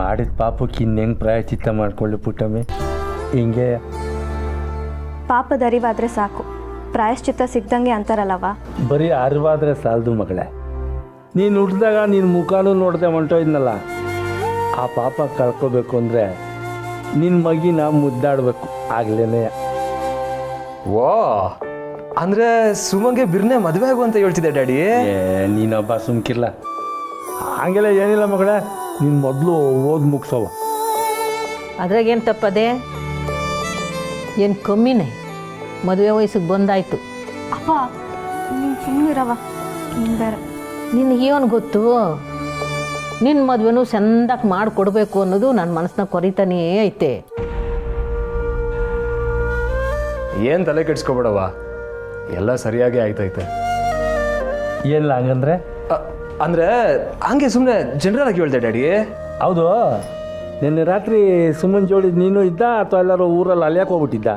ಮಾಡಿದ ಪಾಪಕ್ಕೆ ಇನ್ನೆಂಗೆ ಪ್ರಾಯಶ್ಚಿತ್ತ ಮಾಡ್ಕೊಳ್ಳಿ ಪುಟ್ಟಮ್ಮಿ. ಹಿಂಗೆ ಪಾಪದ ಅರಿವಾದರೆ ಸಾಕು, ಪ್ರಾಯಶ್ಚಿತ್ತ ಸಿಗ್ದಂಗೆ ಅಂತಾರಲ್ಲವ. ಬರೀ ಅರಿವಾದರೆ ಸಾಲದು ಮಗಳೇ. ನೀನು ಹುಟ್ಟಿದಾಗ ನಿನ್ನ ಮುಖನೂ ನೋಡ್ದೆ ಹೊಂಟೋಯ್ನಲ್ಲ, ಆ ಪಾಪ ಕಳ್ಕೋಬೇಕು ಅಂದರೆ ನಿನ್ನ ಮಗಿನ ಮುದ್ದಾಡಬೇಕು ಆಗ್ಲೇ. ಓ ಅಂದರೆ ಸುಮಗೆ ಬಿರ್ನೆ ಮದುವೆ ಆಗು ಅಂತ ಹೇಳ್ತಿದ್ದೆ ಡ್ಯಾಡಿ. ನೀನೊಬ್ಬ ಸುಮ್ಕಿರ್ಲ, ಹಂಗೆಲ್ಲ ಏನಿಲ್ಲ ಮಗಳೇ. ನೀನು ಮೊದಲು ಓದಿ ಮುಗಿಸವ. ಅದ್ರಾಗೇನು ತಪ್ಪದೆ, ಏನು ಕಮ್ಮಿನೇ, ಮದುವೆ ವಯಸ್ಸಿಗೆ ಬಂದಾಯ್ತು. ಅಪ್ಪ ನೀನು ಸುಮ್ಮನಿರವ, ನೀನು ಬೇರೆ. ನಿನಗೆ ಏನು ಗೊತ್ತು, ನಿನ್ನ ಮದುವೆನೂ ಚಂದಾಗಿ ಮಾಡಿಕೊಡ್ಬೇಕು ಅನ್ನೋದು ನನ್ನ ಮನಸ್ಸನ್ನ ಕೊರಿತಾನೇ ಐತೆ. ಏನು ತಲೆ ಕೆಡ್ಸ್ಕೊಬೇಡವ, ಎಲ್ಲ ಸರಿಯಾಗಿ ಆಯ್ತೈತೆ. ಏನಿಲ್ಲ ಹಂಗಂದ್ರೆ ಅಂದರೆ ಹಂಗೆ ಸುಮ್ಮನೆ ಜನರಲ್ ಆಗಿ ಹೇಳ್ದೆ ಡ್ಯಾಡಿ. ಹೌದು, ನಿನ್ನೆ ರಾತ್ರಿ ಸುಮ್ಮನ್ ಜೋಡಿ ನೀನು ಇದ್ದ ಅಥವಾ ಎಲ್ಲರೂ ಊರಲ್ಲಿ ಅಲಿಯಾಕೆ ಹೋಗ್ಬಿಟ್ಟಿದ್ದ?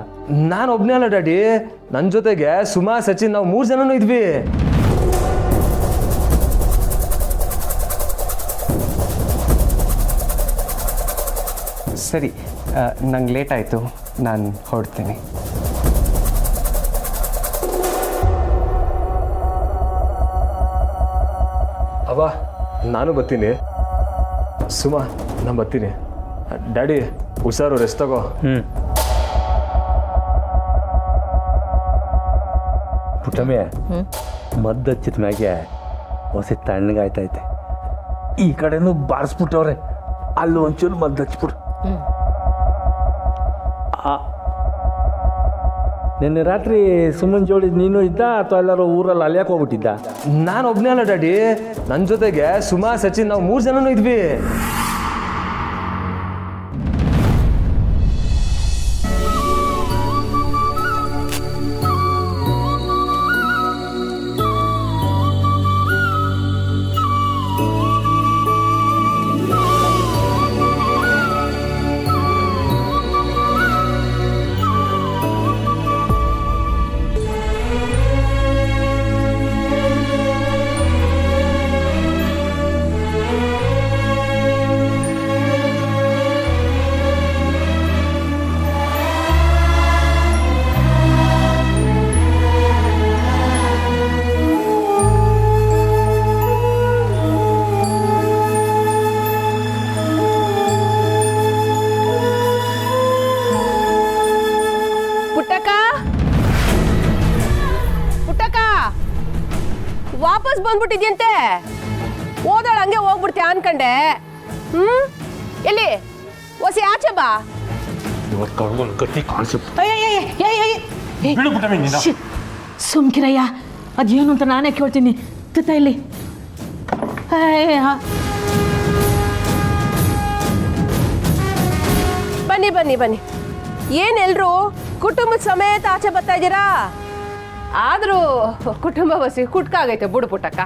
ನಾನು ಒಬ್ಬನೇ ಅಲ್ಲ ಡ್ಯಾಡಿ, ನನ್ನ ಜೊತೆಗೆ ಸುಮಾ, ಸಚಿನ್, ನಾವು 3 ಜನನೂ ಇದ್ವಿ. ಸರಿ, ನಂಗೆ ಲೇಟ್ ಆಯಿತು, ನಾನು ಹೊರಡ್ತೀನಿ. ಅವ್ವ ನಾನು ಬರ್ತೀನಿ. ಸುಮಾ ನಾನು ಬರ್ತೀನಿ. ಡ್ಯಾಡಿ ಹುಷಾರು, ರೆಸ್ಟ್ ತಗೋ. ಪುಟ್ಟಮ್ಮೆ, ಮದ್ದು ಹಚ್ಚಿದ ಮ್ಯಾಗೆ ಹೊಸ ತಣ್ಣಗಾಯ್ತೈತೆ. ಈ ಕಡೆನೂ ಬಾರಿಸ್ಬಿಟ್ಟವ್ರೆ, ಅಲ್ಲಿ ಒಂಚೂರು ಮದ್ದು ಹಚ್ಬಿಡು. ನಿನ್ನೆ ರಾತ್ರಿ ಸುಮ್ಮನ್ ಜೋಡಿ ನೀನು ಇದ್ದ ಅಥವಾ ಎಲ್ಲರೂ ಊರಲ್ಲಿ ಅಲಿಯಾಕೆ ಹೋಗ್ಬಿಟ್ಟಿದ್ದ? ನಾನು ಒಬ್ಬನೇ ಅಲ್ಲ ಡ್ಯಾಡಿ, ನನ್ನ ಜೊತೆಗೆ ಸುಮಾ, ಸಚಿನ್, ನಾವು 3 ಜನನೂ ಇದ್ವಿ. ವಾಪಸ್ ಬಂದ್ಬಿಟ್ಟಿದ್ಯಂತೆ. ಓದಾಳ ಹಂಗೆ ಹೋಗ್ಬಿಡ್ತೀಯ ಅನ್ಕಂಡೆ. ಎಲ್ಲಿ ಹೊಸಿ ಆಚೆ ಬಾ. ಸುಮ್ಕಿರಯ್ಯ, ಅದೇನು ಅಂತ ನಾನೇ ಕೇಳ್ತೀನಿ. ತಿತ್ತ ಇಲ್ಲಿ ಬನ್ನಿ ಬನ್ನಿ ಬನ್ನಿ. ಏನೆಲ್ರು ಕುಟುಂಬದ ಸಮೇತ ಆಚೆ ಬರ್ತಾ ಇದ್ದೀರಾ? ಆದ್ರೂ ಕುಟುಂಬ ಬಸಿ ಕುಟ್ಕಾಗೈತೆ ಬಿಡು ಪುಟ್ಟಕ್ಕ.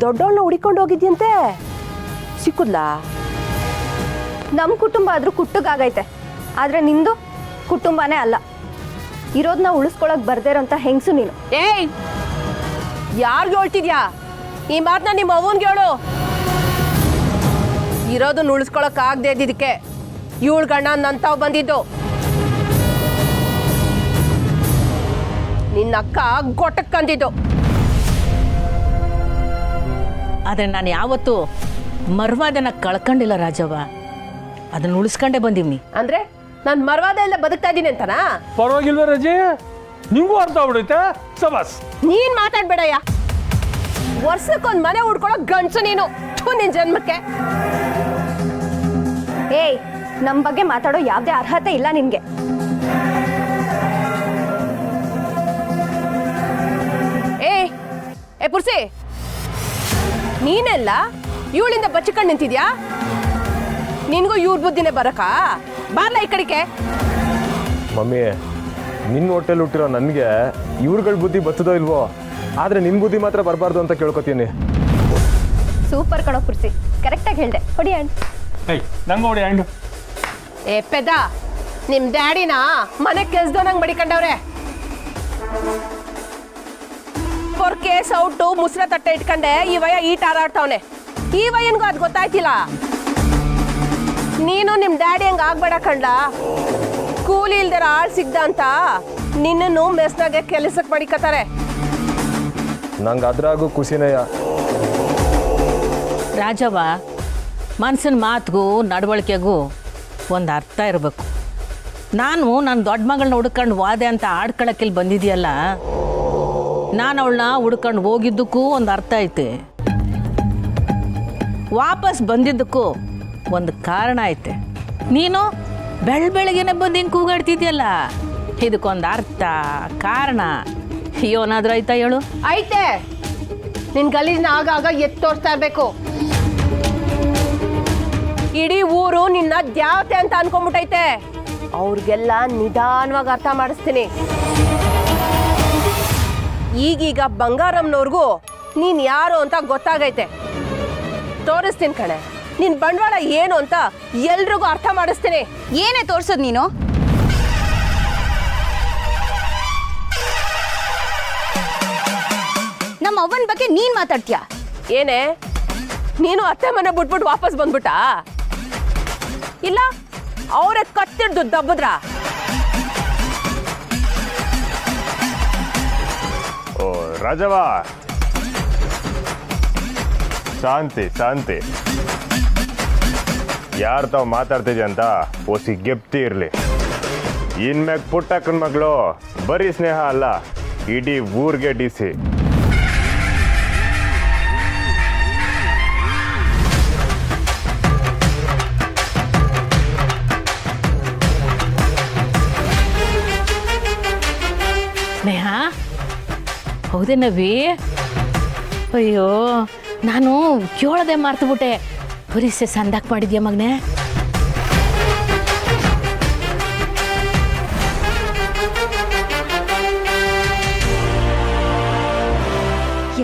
ದೊಡ್ಡವಳನ್ನ ಹುಡಿಕೊಂಡು ಹೋಗಿದ್ಯಂತೆ, ಸಿಕ್ಕುದ್ಲಾ? ನಮ್ಮ ಕುಟುಂಬ ಆದರೂ ಕುಟ್ಟಗಾಗೈತೆ, ಆದರೆ ನಿಂದು ಕುಟುಂಬನೇ ಅಲ್ಲ. ಇರೋದನ್ನ ಉಳಿಸ್ಕೊಳಕ್ ಬರ್ದೇ ಇರೋಂಥ ಹೆಂಗಸು ನೀನು. ಏಯ್, ಯಾರಿಗೆ ಹೇಳ್ತಿದ್ಯಾ ಈ ಮಾತನ್ನ? ನಿಮ್ಮ ಅವ್ವನ್ಗೆ ಹೇಳು. ಇರೋದನ್ನ ಉಳಿಸ್ಕೊಳಕ್ ಆಗದೆ ಇದ್ದಿದ್ದಕ್ಕೆ ಇವಳು ಗಂಡ ನಂತಾವ್ ಬಂದಿದ್ದು. ನಿನ್ನ ಅಕ್ಕ ಗೊಟ್ಟಕ್ಕಂದಿದ್ದು. ಆದರೆ ನಾನು ಯಾವತ್ತೂ ಮರ್ವಾದನ ಕಳ್ಕೊಂಡಿಲ್ಲ ರಾಜವ್ವ, ಅದನ್ನ ಉಳಿಸ್ಕೊಂಡೇ ಬಂದೀವಿ. ಅಂದ್ರೆ ನಾನು ಮರ್ವಾದ ಎಲ್ಲ ಬದುಕ್ತಾ ಇದ್ದೀನಿ ಅಂತನಾ? ಪರವಾಗಿಲ್ವ ರಜೆ, ನಿಂಗೂ ಅರ್ಥ ಆಗ್ಬಿಡುತ್ತೆ. ಸಬಾಸ್, ನೀನ್ ಮಾತಾಡ್ಬೇಡಯ್ಯ. ವರ್ಷಕ್ಕೊಂದ್ ಮನೆ ಉಡ್ಕೊಳ್ಳೋ ಗಂಡಸು ನೀನು. ನಿನ್ ಜನ್ಮಕ್ಕೆ. ಏಯ್, ನಮ್ಮ ಬಗ್ಗೆ ಮಾತಾಡೋ ಯಾವುದೇ ಅರ್ಹತೆ ಇಲ್ಲ ನಿನ್ಗೆ. ಏ ಪುರ್ಸಿ, ನೀನೆಲ್ಲ ಇವಳಿಂದ ಬಚ್ಚಿಕೊಂಡು ನಿಂತಿದ್ಯಾ? ನಿನ್ಗೂ ಇವ್ರ ಬುದ್ಧಿನೇ ಬರಕಾ? ಬಾರ್ಲ ಈ ಕಡೆಗೆ. ಮಮ್ಮಿ, ನಿನ್ನ ಹೋಟೆಲ್ ಹುಟ್ಟಿರೋ ನನಗೆ ಇವ್ರುಗಳ ಬುದ್ಧಿ ಬರ್ತದೋ ಇಲ್ವೋ, ಆದರೆ ನಿನ್ನ ಬುದ್ಧಿ ಮಾತ್ರ ಬರಬಾರ್ದು ಅಂತ ಕೇಳ್ಕೊತೀನಿ. ಸೂಪರ್ ಕಣೋ ಪುರ್ಸಿ, ಕರೆಕ್ಟಾಗಿ ಹೇಳ್ದೆ. ಹೊಡಿ ಹ್ಯಾಂಡ್. ನಂಗೆ ಹೊಡಿ ಹ್ಯಾಂಡು. ಏ ಪೆದ್ದ, ನಿಮ್ ಡ್ಯಾಡಿನ ಮನೆ ಕೆಲ್ಸದವನಂಗ್ ಬಡಿಕೊಂಡವ್ರೆ. ಪೊರ್ಕೆ ಸೌಟು ಮುಸ್ರ ತಟ್ಟೆ ಇಟ್ಕೊಂಡೆ ಈ ವಯ ಈಟ ಆರಾಡ್ತಾವನೆ. ಈ ವಯನ್ಗೂ ಅದು ಗೊತ್ತಾಯ್ತಿಲ್ಲ. ನೀನು ನಿಮ್ಮ ಡ್ಯಾಡಿ ಹಂಗೆ ಆಗ್ಬೇಡ ಕಂಡ. ಕೂಲಿ ಇಲ್ದಿರ ಆಳ್ ಸಿಗ್ದ ಅಂತ ನಿನ್ನನ್ನು ಮೆಸ್ನಾಗೆ ಕೆಲಸಕ್ಕೆ ಮಡಿಕತ್ತಾರೆ. ನಂಗೆ ಅದ್ರಾಗೂ ಖುಷಿನೇಯ. ರಾಜವ್ವ, ಮನ್ಸಿನ ಮಾತಿಗೂ ನಡವಳಿಕೆಗೂ ಒಂದು ಅರ್ಥ ಇರಬೇಕು. ನಾನು ನನ್ನ ದೊಡ್ಡ ಮಗಳನ್ನ ಹುಡ್ಕೊಂಡು ವಾದೆ ಅಂತ ಆಡ್ಕೊಳಕ್ಕಿಲ್ಲಿ ಬಂದಿದೆಯಲ್ಲ, ನಾನು ಅವಳನ್ನ ಹುಡ್ಕೊಂಡು ಹೋಗಿದ್ದಕ್ಕೂ ಒಂದು ಅರ್ಥ ಐತೆ, ವಾಪಸ್ ಬಂದಿದ್ದಕ್ಕೂ ಒಂದು ಕಾರಣ ಐತೆ. ನೀನು ಬೆಳಗ್ಗೆನೆ ಬಂದು ಹಿಂಗೆ ಕೂಗಾಡ್ತಿದ್ಯಲ್ಲ, ಇದಕ್ಕೊಂದು ಅರ್ಥ ಕಾರಣ ಏನಾದ್ರೂ ಆಯ್ತಾ ಹೇಳು? ಐತೆ, ನಿನ್ ಗಲೀಜ್ನ ಆಗಾಗ ಎತ್ತೋರ್ಸ್ತಾ ಇರ್ಬೇಕು. ಇಡೀ ಊರು ನಿನ್ನ ದ್ಯಾವತೆ ಅಂತ ಅನ್ಕೊಂಡ್ಬಿಟ್ಟೈತೆ. ಅವ್ರಿಗೆಲ್ಲ ನಿಧಾನವಾಗಿ ಅರ್ಥ ಮಾಡಿಸ್ತೀನಿ. ಈಗೀಗ ಬಂಗಾರಮ್ಮನವ್ರಿಗೂ ನೀನ್ ಯಾರು ಅಂತ ಗೊತ್ತಾಗೈತೆ. ತೋರಿಸ್ತೀನಿ ಕಣೆ, ನಿನ್ ಬಂಡವಾಳ ಏನು ಅಂತ ಎಲ್ರಿಗೂ ಅರ್ಥ ಮಾಡಿಸ್ತೀನಿ. ಏನೇ ತೋರ್ಸೋದು ನೀನು? ನಮ್ಮ ಅವ್ವನ ಬಗ್ಗೆ ನೀನ್ ಮಾತಾಡ್ತೀಯ? ಏನೇ, ನೀನು ಅತ್ತೆ ಮನೆ ಬಿಟ್ಬಿಟ್ಟು ವಾಪಸ್ ಬಂದ್ಬಿಟ್ಟ? ಇಲ್ಲ ಅವರೇ ಕತ್ತಿಡ್ದು ದಬ್ಬದ್ರ? ಓ ರಾಜವ್ವ, ಶಾಂತಿ ಶಾಂತಿ. ಯಾರು ತಾವು ಮಾತಾಡ್ತಿದ್ಯ ಅಂತ ಓಸಿ ಗೆಪ್ತಿ ಇರಲಿ. ಇನ್ಮ್ಯಾಗ ಪುಟ್ಟಕ್ಕನ ಮಗಳು ಬರೀ ಸ್ನೇಹ ಅಲ್ಲ, ಇಡೀ ಊರಿಗೆ ಡಿಸಿ. ಸ್ನೇಹ, ಹೌದೇ ನವಿ? ಅಯ್ಯೋ, ನಾನು ಕೇಳದೆ ಮಾರ್ತುಬಿಟ್ಟೆ. ಬರೀಸೆ ಸಂದಾಕ್ ಮಾಡಿದ್ಯಾ ಮಗನೇ?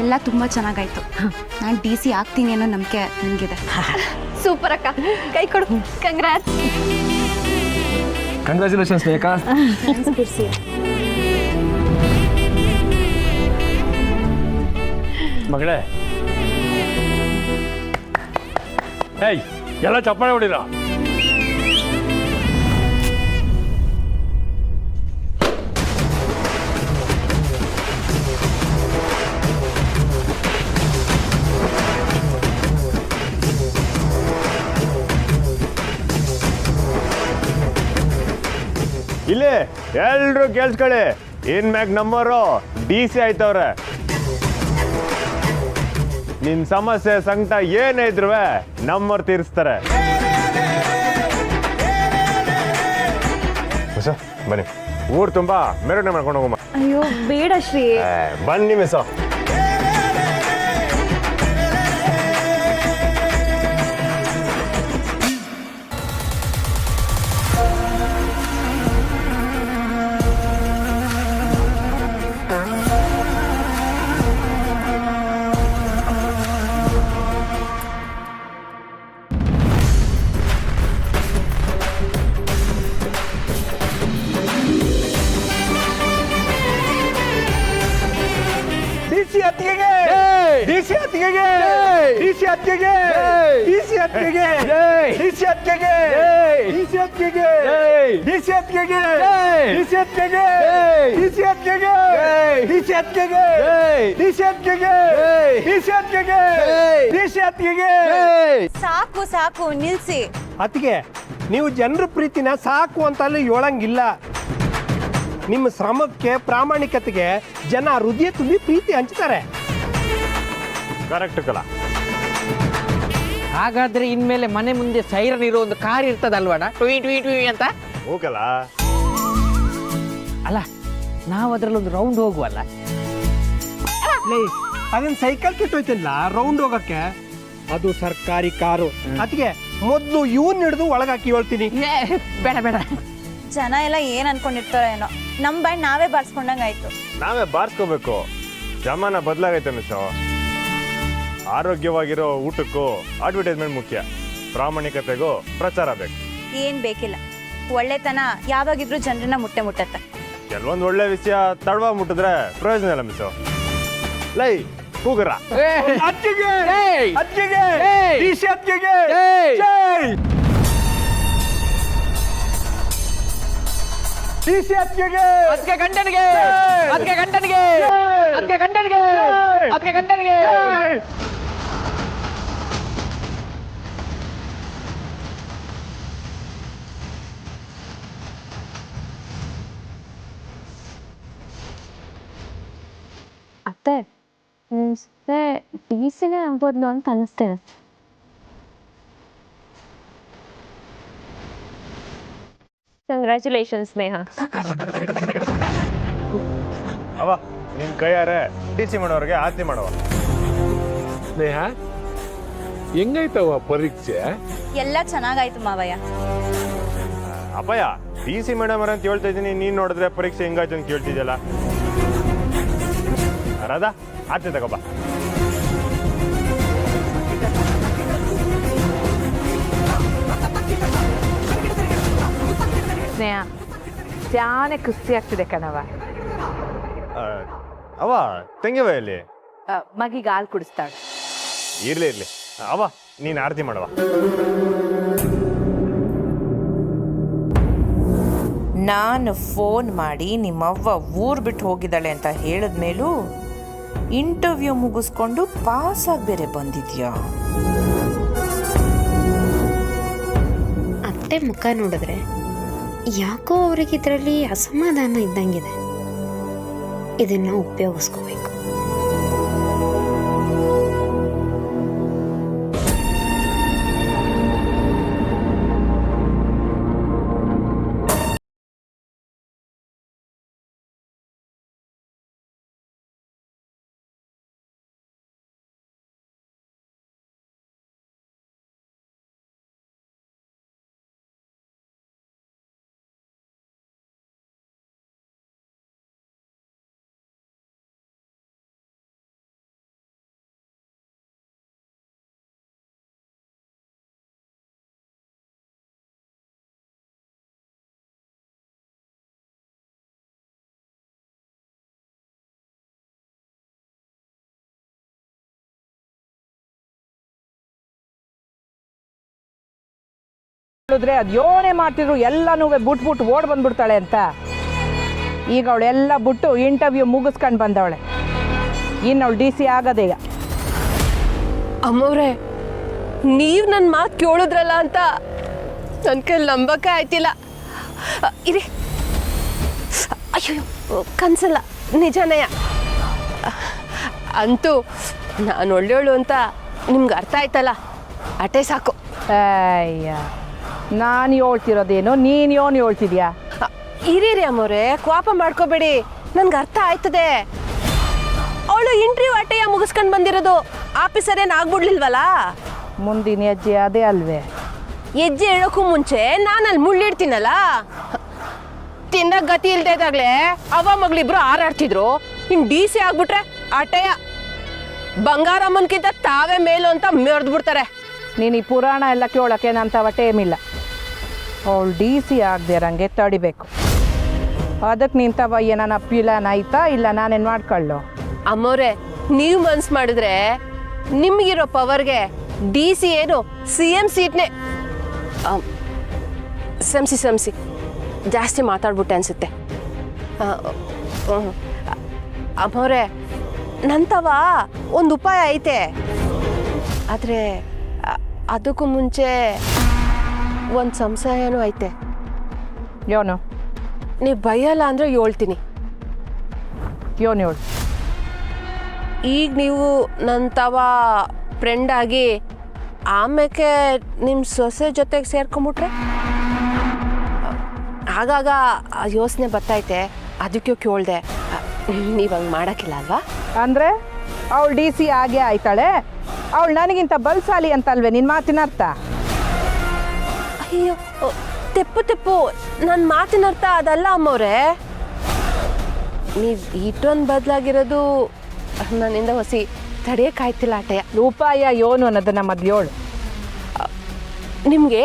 ಎಲ್ಲ ತುಂಬ ಚೆನ್ನಾಗಾಯ್ತು. ನಾನು DC ಆಗ್ತೀನಿ ಅನ್ನೋ ನಂಬಿಕೆ ನನಗಿದೆ. ಸೂಪರ್ ಅಕ್ಕ, ಕೈ ಕೊಡು. ಕಂಗ್ರಾಟ್ಸ್. ಕಂಗ್ರ್ಯಾಚುಲೇಷನ್ಸ್ ರೇಖಾ. ಮಗಳೇ, ಏಯ್ ಎಲ್ಲ ಚಪ್ಪಾಳೆ ಹೊಡಿರ. ಇಲ್ಲಿ ಎಲ್ರು ಕೇಳಿಸ್ಕೊಳ್ಳಿ, ಇನ್ಮ್ಯಾಗ ನಮ್ಮವರು DC ಆಯ್ತವ್ರೆ. ನಿನ್ ಸಮಸ್ಯೆ ಸಂಕಟ ಏನೇ ಇದ್ರು ನಮ್ಮವ್ರು ತೀರಿಸ್ತಾರೆ. ಬನ್ನಿ, ಊರು ತುಂಬಾ ಮೆರವಣಿಗೆ ಮಾಡ್ಕೊಂಡು ಹೋಗಮ್ಮ. ಅಯ್ಯೋ ಬೇಡ ಶ್ರೀ. ಬನ್ನಿ ಮಿಸ್. ಸಾಕು ಸಾಕು ನಿಲ್ಸಿ. ಅದಕ್ಕೆ ನೀವು ಜನರ ಪ್ರೀತಿನ ಸಾಕು ಅಂತಲೂ ಹೇಳಂಗಿಲ್ಲ. ನಿಮ್ಮ ಶ್ರಮಕ್ಕೆ ಪ್ರಾಮಾಣಿಕತೆಗೆ ಜನ ಹೃದಯ ತುಂಬಿ ಪ್ರೀತಿ ಹಂಚ್ತಾರೆ. ಕರೆಕ್ಟ್ ಕಲ. ಹಾಗಾದ್ರೆ ಇನ್ಮೇಲೆ ಮನೆ ಮುಂದೆ ಸೈರನ್ ಇರೋ ಒಂದು ಕಾರ್ ಇರ್ತದಲ್ವಣ, ಟ್ವೀ ಟ್ವೀ ಟ್ವೀ ಅಂತ? ಹೋಗಲ್ಲ. ಅಲ್ಲ, ನಾವು ಅದ್ರಲ್ಲೊಂದು ರೌಂಡ್ ಹೋಗುವಲ್ಲ. ಅದನ್ನ ಸೈಕಲ್ ಕೆಟ್ಟೋಯ್ತಿಲ್ಲ ರೌಂಡ್ ಹೋಗಕ್ಕೆ. ಅದು ಸರ್ಕಾರಿ ಕಾರು. ಅದಕ್ಕೆ ಮೊದಲು ಇವನ್ ಹಿಡಿದು ಒಳಗಾಕಿ ಹೇಳ್ತೀನಿ. ಬೇಡ ಬೇಡ. ಜನ ಎಲ್ಲ ಏನ್ ಅನ್ಕೊಂಡಿರ್ತಾರೋ ಏನೋ, ನಮ್ ಬ್ಯಾಂಡ್ ನಾವೇ ಬಾರ್ಸ್ಕೊಂಡಂಗಾಯ್ತು. ನಾವೇ ಬಾರಿಸ್ಕೋಬೇಕು. ಜಮಾನ ಬದಲಾಗೈತೆ ಮಿಸ್. ಆರೋಗ್ಯವಾಗಿರೋ ಊಟಕ್ಕೂ ಅಡ್ವರ್ಟೈಸ್ಮೆಂಟ್ ಮುಖ್ಯ, ಪ್ರಾಮಾಣಿಕತೆಗೂ ಪ್ರಚಾರ ಬೇಕು. ಏನ್ ಬೇಕಿಲ್ಲ, ಒಳ್ಳೆತನ ಯಾವಾಗಿದ್ರು ಜನರನ್ನ ಮುಟ್ಟತ್ತೆ. ಕೆಲವೊಂದು ಒಳ್ಳೆ ವಿಷಯ ತಡವಾಗಿ ಮುಟ್ಟಿದ್ರೆ ಪ್ರಯೋಜನ ಇಲ್ಲ ಮಿಸ್. ಲೈ ಕೂಗರ ಅತ್ತಿಗೆ ಏಯ್! ಅತ್ತಿಗೆ ಏಯ್! ಡಿ ಸಿ ಅತ್ತಿಗೆ ಏಯ್! ಜೈ ಡಿ ಸಿ ಅತ್ತಿಗೆ ಅದಕ್ಕೆ ಗಂಡನಿಗೆ ಅದಕ್ಕೆ ಗಂಡನಿಗೆ ಅದಕ್ಕೆ ಗಂಡನಿಗೆ ಅದಕ್ಕೆ ಗಂಡನಿಗೆ ಅತ್ತೆ ಡಿ ಸಿನೇ ಆಗ್ಬೋದು ಅಂತ ಅನಿಸ್ತೇನೆ. ಕಂಗ್ರ್ಯಾಚುಲೇಷನ್ಸ್ ಸ್ನೇಹ. ಅವ ನಿನ್ ಕೈಯಾರೆ ಡಿ ಸಿ ಮಾಡೋರಿಗೆ ಆರತಿ ಮಾಡವ. ಸ್ನೇಹ ಹೆಂಗೈತವ ಪರೀಕ್ಷೆ? ಎಲ್ಲ ಚೆನ್ನಾಗಾಯ್ತು ಮಾವಯ್ಯ. ಅಪ್ಪಯ್ಯ ಡಿ ಸಿ ಮೇಡಮ್ ಅಂತ ಹೇಳ್ತಾ ಇದ್ದೀನಿ, ನೀನ್ ನೋಡಿದ್ರೆ ಪರೀಕ್ಷೆ ಹೆಂಗಾಯ್ತು ಅಂತ ಕೇಳ್ತಿದ್ಯಲ್ಲ. ರಾಧಾ ಆರತಿ ತಗೋಬ. ಸ್ನೇಹ ಜಾನೆ ಖುಷಿ ಆಗ್ತಿದೆ ಕಣವ. ಅವ ತಂಗಿವ ಇಲ್ಲಿ ಮಗಿಗೆ ಹಾಲು ಕುಡಿಸ್ತಾಳೆ. ಇರ್ಲಿ ಅವ ನೀನ್ ಆರತಿ ಮಾಡವ. ನಾನು ಫೋನ್ ಮಾಡಿ ನಿಮ್ಮವ್ವ ಊರು ಬಿಟ್ಟು ಹೋಗಿದ್ದಾಳೆ ಅಂತ ಹೇಳಿದ್ಮೇಲೂ ಇಂಟರ್ವ್ಯೂ ಮುಗಿಸ್ಕೊಂಡು ಪಾಸಾಗಿ ಬೇರೆ ಬಂದಿದ್ಯಾ? ಅತ್ತೆ ಮುಖ ನೋಡಿದ್ರೆ ಯಾಕೋ ಅವ್ರಿಗೆ ಇದರಲ್ಲಿ ಅಸಮಾಧಾನ ಇದ್ದಂಗಿದೆ. ಇದನ್ನು ಉಪಯೋಗಿಸ್ಕೋಬೇಕು. ಹೇಳಿದ್ರೆ ಅದು ಯೋನೇ ಮಾಡ್ತಿದ್ರು ಎಲ್ಲನೂ ಬಿಟ್ಬಿಟ್ಟು ಓಡ್ ಬಂದ್ಬಿಡ್ತಾಳೆ ಅಂತ. ಈಗ ಅವಳೆಲ್ಲ ಬಿಟ್ಟು ಇಂಟರ್ವ್ಯೂ ಮುಗಿಸ್ಕೊಂಡು ಬಂದವಳೆ. ಇನ್ನು ಅವಳು ಡಿ ಸಿ ಆಗೋದೀಗ. ಅಮ್ಮವ್ರೆ ನೀವು ನನ್ನ ಮಾತು ಕೇಳಿದ್ರಲ್ಲ ಅಂತ ನನ್ನ ಕೈಲಿ ನಂಬಕ್ಕೆ ಆಯ್ತಿಲ್ಲ. ಇರಿ, ಅಯ್ಯೋ ಕನ್ಸಲ್ಲ, ನಿಜನಯ. ಅಂತೂ ನಾನು ಒಳ್ಳೆಯವಳು ಅಂತ ನಿಮ್ಗೆ ಅರ್ಥ ಆಯ್ತಲ್ಲ, ಅಟೇ ಸಾಕು. ಅಯ್ಯ, ನಾನು ಹೇಳ್ತಿರೋದೇನು, ನೀನು ಯೋನು ಹೇಳ್ತಿದ್ಯಾ? ಇರೀರಿ ಅಮ್ಮವ್ರೆ, ಕೋಪ ಮಾಡ್ಕೋಬೇಡಿ, ನನ್ಗೆ ಅರ್ಥ ಆಯ್ತದೆ. ಅವಳು ಇಂಟರ್ವ್ಯೂ ಅಟೆಯ ಮುಗಿಸ್ಕೊಂಡು ಬಂದಿರೋದು, ಆಫೀಸರ್ ಏನು ಆಗ್ಬಿಡ್ಲಿಲ್ವಲ್ಲ. ಮುಂದಿನ ಹೆಜ್ಜೆ ಅದೇ ಅಲ್ವೇ? ಹೆಜ್ಜೆ ಹೇಳೋಕ್ಕೂ ಮುಂಚೆ ನಾನಲ್ಲಿ ಮುಳ್ಳಿಡ್ತೀನಲ್ಲ. ತಿನ್ನ ಗತಿ ಇಲ್ದೇ ಇದ್ದಾಗಲೇ ಅವ ಮಗಳಿಬ್ರು ಹಾರಾಡ್ತಿದ್ರು. ಇನ್ನು ಡಿ ಸಿ ಆಗ್ಬಿಟ್ರೆ ಅಟೆಯ ಬಂಗಾರಮ್ಮನ್ಕಿಂತ ತಾವೇ ಮೇಲು ಅಂತ ಮೆರೆದು ಬಿಡ್ತಾರೆ. ನೀನು ಈ ಪುರಾಣ ಎಲ್ಲ ಕೇಳೋಕ್ಕೆ ನಂತವ ಟೈಮ್ ಇಲ್ಲ. ಅವಳು ಡಿ ಸಿ ಆಗದೆ ಇರಂಗೆ ತಡಿಬೇಕು. ಅದಕ್ಕೆ ನಿಂತವ ಏನಾನ ಪ್ಲಾನ್ ಆಯ್ತಾ ಇಲ್ಲ ನಾನೇನು ಮಾಡ್ಕೊಳ್ಳು? ಅಮ್ಮವ್ರೆ, ನೀವು ಮನ್ಸು ಮಾಡಿದ್ರೆ ನಿಮಗಿರೋ ಪವರ್ಗೆ ಡಿ ಸಿ ಏನು CM ಸೀಟ್ನೇ. ಸಂಸಿ ಜಾಸ್ತಿ ಮಾತಾಡ್ಬಿಟ್ಟೆ ಅನ್ಸುತ್ತೆ. ಅಮ್ಮವ್ರೆ, ನಂತವ ಒಂದು ಉಪಾಯ ಐತೆ. ಆದರೆ ಅದಕ್ಕೂ ಮುಂಚೆ ಒಂದು ಸಂಶಯನೂ ಐತೆ. ಯೋನು ನೀವು ಬೈಯಲ್ಲ ಅಂದರೆ ಹೇಳ್ತೀನಿ. ಯೋನು ಹೇಳು. ಈಗ ನೀವು ನನ್ನ ತವ ಫ್ರೆಂಡ್ ಆಗಿ ಆಮೇಲೆ ನಿಮ್ಮ ಸೊಸೆ ಜೊತೆಗೆ ಸೇರ್ಕೊಂಬಿಟ್ರೆ ಆಗಾಗ ಯೋಚನೆ ಬರ್ತೈತೆ. ಅದಕ್ಕೆ ಕೇಳ್ದೆ, ನೀವು ಹಂಗೆ ಮಾಡೋಕ್ಕಿಲ್ಲ ಅಲ್ವಾ? ಅಂದರೆ ಅವಳು ಡಿ ಸಿ ಆಗೇ ಆಯ್ತಾಳೆ, ಅವಳು ನನಗಿಂತ ಬಲ್ಸಾಲಿ ಅಂತಲ್ವೇ ನಿನ್ನ ಮಾತಿನ ಅರ್ಥ? ಅಯ್ಯೋ, ತೆಪ್ಪು ನನ್ನ ಮಾತಿನ ಅರ್ಥ ಅದಲ್ಲ ಅಮ್ಮವ್ರೆ. ನೀವು ಇಷ್ಟೊಂದು ಬದಲಾಗಿರೋದು ನನ್ನಿಂದ ಹೊಸಿ ತಡೆಯೋಕ್ಕಾಯ್ತಿಲ್ಲ ಅಟೆಯ. ಉಪಾಯ ಯೋನು ಅನ್ನೋದನ್ನ ಮೊದಲು ಹೇಳು. ನಿಮಗೆ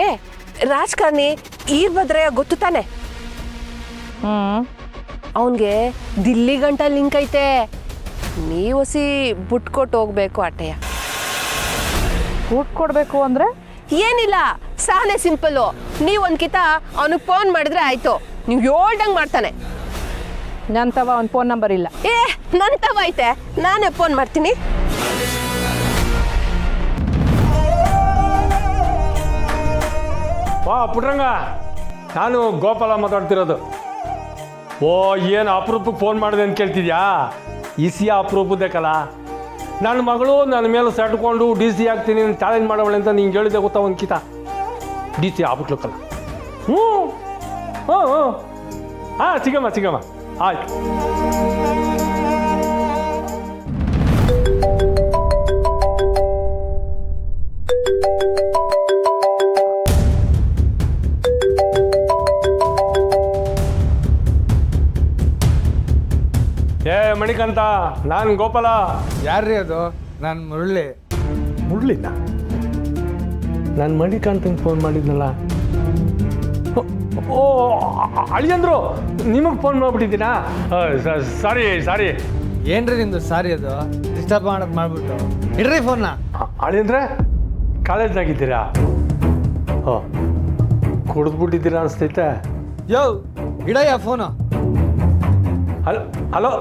ರಾಜಕಾರಣಿ ಈರ್ಭದ್ರಯ್ಯ ಗೊತ್ತು ತಾನೆ? ಅವನಿಗೆ ದಿಲ್ಲಿ ಗಂಟ ಲಿಂಕ್ ಐತೆ. ನೀವು ಸಿ ಬಿಟ್ಕೊಟ್ಟು ಹೋಗ್ಬೇಕು ಅಟ್ಟೆಯ. ಊಟ ಕೊಡಬೇಕು ಅಂದರೆ ಏನಿಲ್ಲ, ಸಾನೆ ಸಿಂಪಲ್ಲು. ನೀವು ಒಂದ್ಕಿತ ಅವನಿಗೆ ಫೋನ್ ಮಾಡಿದ್ರೆ ಆಯ್ತು. ನೀವು ಹೇಳ್ದಂಗೆ ಮಾಡ್ತಾನೆ. ನನ್ನ ತವ ಒಂದು ಫೋನ್ ನಂಬರ್ ಇಲ್ಲ. ಏ ನನ್ನ ತವ ಐತೆ, ನಾನೇ ಫೋನ್ ಮಾಡ್ತೀನಿ. ವಾ ಪುಟ್ರಂಗ, ನಾನು ಗೋಪಾಲ ಮಾತಾಡ್ತಿರೋದು. ಓ ಏನು ಅಪರೂಪಕ್ಕೆ ಫೋನ್ ಮಾಡಿದೆ ಅಂತ ಕೇಳ್ತಿದ್ಯಾ? ಇಸಿಯ ಅಪರೂಪದಕ್ಕಲ್ಲ. ನನ್ನ ಮಗಳು ನನ್ನ ಮೇಲೆ ಸಟ್ಕೊಂಡು ಡಿ ಸಿ ಆಗ್ತೀನಿ ಚಾಲೆಂಜ್ ಮಾಡೋವಳೆ ಅಂತ ನಿಂಗೆ ಹೇಳಿದೆ ಗೊತ್ತಾ? ಒಂದು ಕಿತ ಡಿ ಸಿ ಆಗ್ಬಿಟ್ಲಕ್ಕಲ್ಲ. ಹ್ಞೂ ಹ್ಞೂ ಹ್ಞೂ ಹಾಂ, ಸಿಗಮ್ಮ ಆಯ್ತು. ಏ ಮಣಿಕಂತ, ನಾನು ಗೋಪಾಲ. ಯಾರ್ರೀ ಅದು? ನಾನು ಮುರಳಿ. ಮುರಳಿನ? ನಾನು ಮಣಿಕಾಂತಂಗೆ ಫೋನ್ ಮಾಡಿದ್ನಲ್ಲ. ಓ ಅಳಿಯಂದ್ರು, ನಿಮಗೆ ಫೋನ್ ಮಾಡಿಬಿಟ್ಟಿದ್ದೀನಾ? ಸಾರಿ. ಏನ್ರಿ ನಿಮ್ದು ಸಾರಿ ಅದು? ಡಿಸ್ಟರ್ಬ್ ಮಾಡೋದು ಮಾಡ್ಬಿಟ್ಟು ಇಡ್ರಿ ಫೋನ್ನ. ಅಳಿಯಂದ್ರೆ ಕಾಲೇಜ್ನಾಗಿದ್ದೀರಾ? ಓ ಕುಡಿದ್ಬಿಟ್ಟಿದ್ದೀರಾ ಅನಿಸ್ತೈತೆ. ಯೋ ಇಡಯ್ಯ ಫೋನು. ಹಲೋ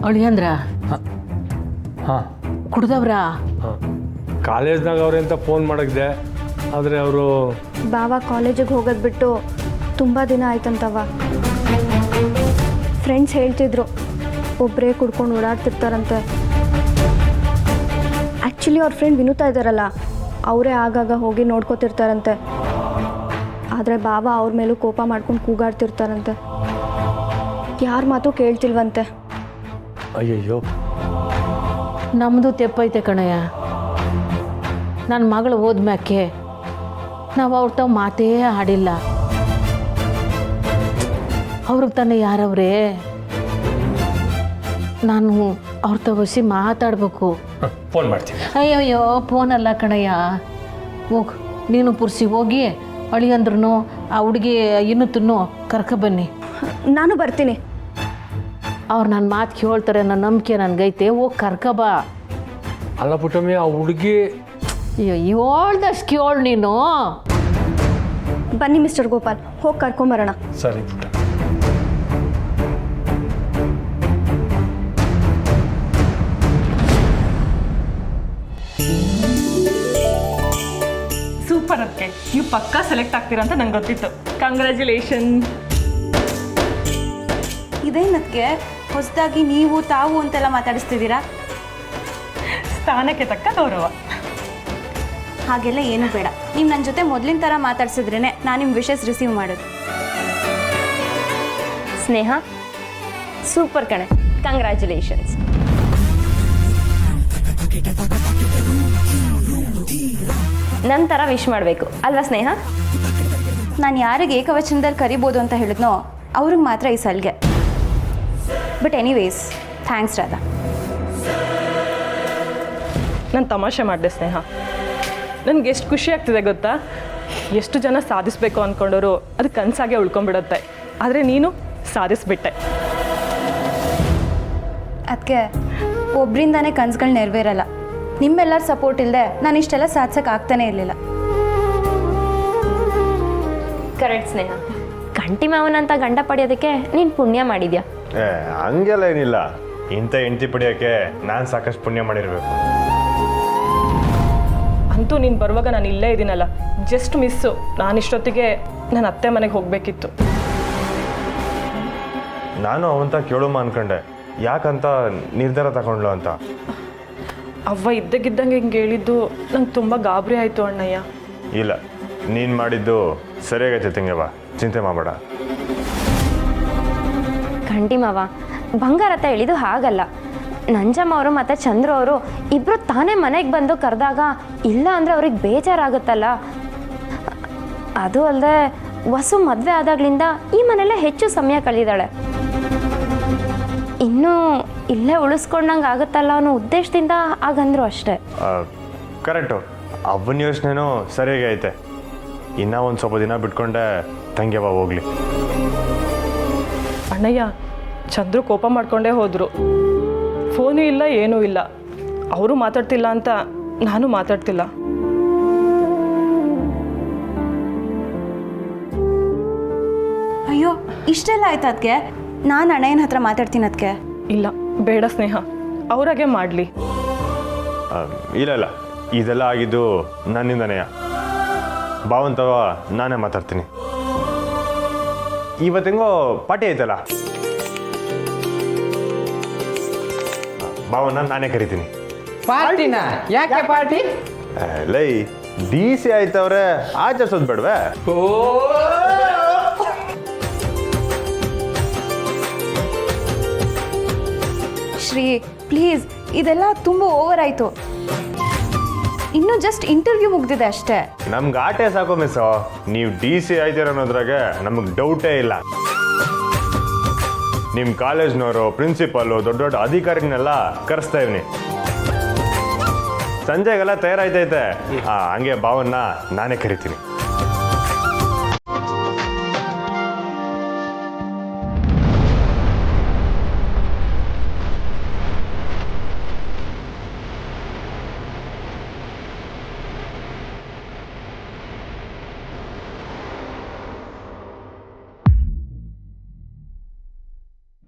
ಅಳಿಯಂದ್ರ ಹಾಂ, ಕುಡ್ದವ್ರಾ? ಕಾಲೇಜ್ನಾಗ ಅವ್ರೆ ಅಂತ ಫೋನ್ ಮಾಡಿದೆ, ಆದರೆ ಅವರು ಬಾವ ಕಾಲೇಜಿಗೆ ಹೋಗೋದು ಬಿಟ್ಟು ತುಂಬ ದಿನ ಆಯ್ತಂತವ. ಫ್ರೆಂಡ್ಸ್ ಹೇಳ್ತಿದ್ರು ಒಬ್ಬರೇ ಕುಡ್ಕೊಂಡು ಓಡಾಡ್ತಿರ್ತಾರಂತೆ. ಆ್ಯಕ್ಚುಲಿ ಅವ್ರ ಫ್ರೆಂಡ್ ವಿನುತಾ ಇದ್ದಾರಲ್ಲ, ಅವರೇ ಆಗಾಗ ಹೋಗಿ ನೋಡ್ಕೋತಿರ್ತಾರಂತೆ. ಆದರೆ ಬಾವ ಅವ್ರ ಮೇಲೂ ಕೋಪ ಮಾಡ್ಕೊಂಡು ಕೂಗಾಡ್ತಿರ್ತಾರಂತೆ. ಯಾರ ಮಾತು ಕೇಳ್ತಿಲ್ವಂತೆ. ಅಯ್ಯಯ್ಯೋ, ನಮ್ಮದು ತೆಪ್ಪೈತೆ ಕಣಯ್ಯ. ನನ್ನ ಮಗಳು ಹೋದ್ಮ್ಯಾಕೆ ನಾವು ಅವ್ರ ತಾವು ಮಾತೇ ಆಡಿಲ್ಲ. ಅವ್ರಿಗೆ ತಾನೇ ಯಾರವ್ರೇ? ನಾನು ಅವ್ರ ತಗೋಸಿ ಮಾತಾಡಬೇಕು. ಫೋನ್ ಮಾಡ್ತೀನಿ. ಅಯ್ಯಯ್ಯೋ ಫೋನಲ್ಲ ಕಣಯ್ಯ. ಹೋಗು ನೀನು ಪುರ್ಸಿ ಹೋಗಿ ಅಳಿಯಂದ್ರೂ ಆ ಹುಡುಗಿ ಇನ್ನೂ ಕರ್ಕೊಬನ್ನಿ. ನಾನು ಬರ್ತೀನಿ. ಅವ್ರು ನನ್ನ ಮಾತು ಕೇಳ್ತಾರೆ, ನನ್ನ ನಂಬಿಕೆ ನನಗೈತೆ. ಹೋಗಿ ಕರ್ಕೊಬಾ. ಅಲ್ಲ ಪುಟ್ಟಮ್ಮಿ, ಆ ಹುಡುಗಿ ಅಯ್ಯೋ ಹೇಳ್ದಷ್ಟು ಕೇಳು ನೀನು. ಬನ್ನಿ ಮಿಸ್ಟರ್ ಗೋಪಾಲ್, ಹೋಗಿ ಕರ್ಕೊಂಬರೋಣ. ಸರಿ ಪುಟ್ಟ. ಸೂಪರ್. ಅದಕ್ಕೆ ನೀವು ಪಕ್ಕಾ ಸೆಲೆಕ್ಟ್ ಆಗ್ತೀರಾ ಅಂತ ನಂಗೆ ಗೊತ್ತಿತ್ತು. ಕಂಗ್ರ್ಯಾಚುಲೇಷನ್. ಇದೇನಕ್ಕೆ ಹೊಸದಾಗಿ ನೀವು ತಾವು ಅಂತೆಲ್ಲ ಮಾತಾಡಿಸ್ತಿದ್ದೀರಾ? ಸ್ಥಾನಕ್ಕೆ ತಕ್ಕ ಗೌರವ. ಹಾಗೆಲ್ಲ ಏನೂ ಬೇಡ. ನೀವು ನನ್ನ ಜೊತೆ ಮೊದಲಿನ ಥರ ಮಾತಾಡ್ಸಿದ್ರೇ ನಾನು ನಿಮ್ಮ ವಿಶಸ್ ರಿಸೀವ್ ಮಾಡೋದು. ಸ್ನೇಹ ಸೂಪರ್ ಕಣೆ, ಕಂಗ್ರ್ಯಾಚುಲೇಷನ್ಸ್. ನನ್ನ ಥರ ವಿಶ್ ಮಾಡಬೇಕು ಅಲ್ವಾ ಸ್ನೇಹ? ನಾನು ಯಾರಿಗೆ ಏಕವಚನದಲ್ಲಿ ಕರಿಬೋದು ಅಂತ ಹೇಳಿದ್ನೋ ಅವ್ರಿಗೆ ಮಾತ್ರ ಈ ಸಲ್ಗೆ. But anyways thanks Radha. ನಾನು ತಮಾಷೆ ಮಾಡಿದೆ ಸ್ನೇಹ. ನನಗೆ ಎಷ್ಟು ಖುಷಿ ಆಗ್ತಿದೆ ಗೊತ್ತಾ? ಎಷ್ಟು ಜನ ಸಾಧಿಸಬೇಕು ಅಂದ್ಕೊಂಡವರು ಅದು ಕನಸಾಗೆ ಉಳ್ಕೊಂಡ್ಬಿಡುತ್ತೆ. ಆದರೆ ನೀನು ಸಾಧಿಸ್ಬಿಟ್ಟೆ. ಅದಕ್ಕೆ ಒಬ್ಬರಿಂದಾನೇ ಕನಸುಗಳು ನೆರವೇರಲ್ಲ. ನಿಮ್ಮೆಲ್ಲರ ಸಪೋರ್ಟ್ ಇಲ್ಲದೆ ನಾನು ಇಷ್ಟೆಲ್ಲ ಸಾಧಿಸೋಕೆ ಆಗ್ತಾನೇ ಇರಲಿಲ್ಲ. ಕರೆಕ್ಟ್ ಸ್ನೇಹ. ಗಂಟಿ ಮಾವನಂತ ಗಂಡ ಪಡೆಯೋದಕ್ಕೆ ನೀನು ಪುಣ್ಯ ಮಾಡಿದ್ಯಾ. ಹಂಗೆಲ್ಲ ಏನಿಲ್ಲ. ಇಂಥ ಹೆಂಡತಿ ಪಡೆಯೋಕ್ಕೆ ನಾನು ಸಾಕಷ್ಟು ಪುಣ್ಯ ಮಾಡಿರಬೇಕು. ಅಂತೂ ನೀನು ಬರುವಾಗ ನಾನು ಇಲ್ಲೇ ಇದ್ದೀನಲ್ಲ, ಜಸ್ಟ್ ಮಿಸ್ಸು. ನಾನು ಇಷ್ಟೊತ್ತಿಗೆ ನನ್ನ ಅತ್ತೆ ಮನೆಗೆ ಹೋಗಬೇಕಿತ್ತು. ನಾನು ಅವಂತ ಕೇಳೋಮ್ಮ ಅನ್ಕೊಂಡೆ, ಯಾಕಂತ ನಿರ್ಧಾರ ತಗೊಂಡ್ಲು ಅಂತ. ಅವ್ವ ಇದ್ದಕ್ಕಿದ್ದಂಗೆ ಹಿಂಗೆ ಹೇಳಿದ್ದು ನಂಗೆ ತುಂಬ ಗಾಬರಿ ಆಯಿತು ಅಣ್ಣಯ್ಯ. ಇಲ್ಲ, ನೀನು ಮಾಡಿದ್ದು ಸರಿಯಾಗೈತೆ ತಂಗೆವ, ಚಿಂತೆ ಮಾಡಬೇಡ. ಗಂಟಿ ಮಾವ ಬಂಗಾರತ ಹೇಳಿದ್ದು ಹಾಗಲ್ಲ. ನಂಜಮ್ಮ ಅವರು ಮತ್ತು ಚಂದ್ರು ಅವರು ಇಬ್ಬರು ತಾನೇ ಮನೆಗೆ ಬಂದು ಕರೆದಾಗ ಇಲ್ಲ ಅಂದರೆ ಅವ್ರಿಗೆ ಬೇಜಾರಾಗುತ್ತಲ್ಲ. ಅದು ಅಲ್ಲದೆ ವಸು ಮದುವೆ ಆದಾಗ್ಲಿಂದ ಈ ಮನೆಯಲ್ಲೇ ಹೆಚ್ಚು ಸಮಯ ಕಳೆದಿದ್ದಾಳೆ. ಇನ್ನೂ ಇಲ್ಲೇ ಉಳಿಸ್ಕೊಂಡಂಗೆ ಆಗುತ್ತಲ್ಲ ಅನ್ನೋ ಉದ್ದೇಶದಿಂದ ಹಾಗಂದ್ರು ಅಷ್ಟೇ. ಕರೆಕ್ಟು, ಅವನ ಯೋಚನೆನೂ ಸರಿಯಾಗಿ ಐತೆ. ಇನ್ನೂ ಒಂದು ಸ್ವಲ್ಪ ದಿನ ಬಿಟ್ಕೊಂಡೆ ತಂಗೆವ ಹೋಗ್ಲಿ. ಅಣ್ಣಯ್ಯ, ಚಂದ್ರು ಕೋಪ ಮಾಡ್ಕೊಂಡೇ ಹೋದರು. ಫೋನು ಇಲ್ಲ ಏನೂ ಇಲ್ಲ. ಅವರು ಮಾತಾಡ್ತಿಲ್ಲ ಅಂತ ನಾನು ಮಾತಾಡ್ತಿಲ್ಲ. ಅಯ್ಯೋ ಇಷ್ಟೆಲ್ಲ ಆಯ್ತು ಅದಕ್ಕೆ. ನಾನು ಅಣ್ಣಯ್ಯನ ಹತ್ರ ಮಾತಾಡ್ತೀನಿ ಅದಕ್ಕೆ. ಇಲ್ಲ ಬೇಡ ಸ್ನೇಹ, ಅವ್ರಾಗೆ ಮಾಡಲಿ. ಇಲ್ಲ ಇದೆಲ್ಲ ಆಗಿದ್ದು ನನ್ನಿಂದನೇ. ಭಾವಂತವ ನಾನೇ ಮಾತಾಡ್ತೀನಿ. ಇವತ್ತೆಂಗೋ ಪಾರ್ಟಿ ಐತಲ್ಲ, ಭಾವನ ನಾನೇ ಕರಿತೀನಿ. ಪಾರ್ಟಿನ ಯಾಕೆ ಪಾರ್ಟಿ? ಲೈ DC ಆಯ್ತವ್ರೆ, ಆಚರಿಸೋದು ಬೇಡವೆ? ಶ್ರೀ ಪ್ಲೀಸ್, ಇದೆಲ್ಲ ತುಂಬ ಓವರ್ ಆಯಿತು. ಇನ್ನೂ ಜಸ್ಟ್ ಇಂಟರ್ವ್ಯೂ ಮುಗ್ದಿದೆ ಅಷ್ಟೇ. ನಮ್ಗೆ ಆಟೆ ಸಾಕು ಮಿಸ್ಸು. ನೀವು DC ಆಯ್ತೀರ ಅನ್ನೋದ್ರಾಗೆ ನಮಗೆ ಡೌಟೇ ಇಲ್ಲ. ನಿಮ್ಮ ಕಾಲೇಜ್ನವರು, ಪ್ರಿನ್ಸಿಪಾಲು, ದೊಡ್ಡ ದೊಡ್ಡ ಅಧಿಕಾರಿನೆಲ್ಲ ಕರೆಸ್ತಾ ಇವ್ನಿ. ಸಂಜೆಗೆಲ್ಲ ತಯಾರಾಯ್ತೈತೆ. ಹಂಗೆ ಭಾವನ್ನ ನಾನೇ ಕರಿತೀನಿ.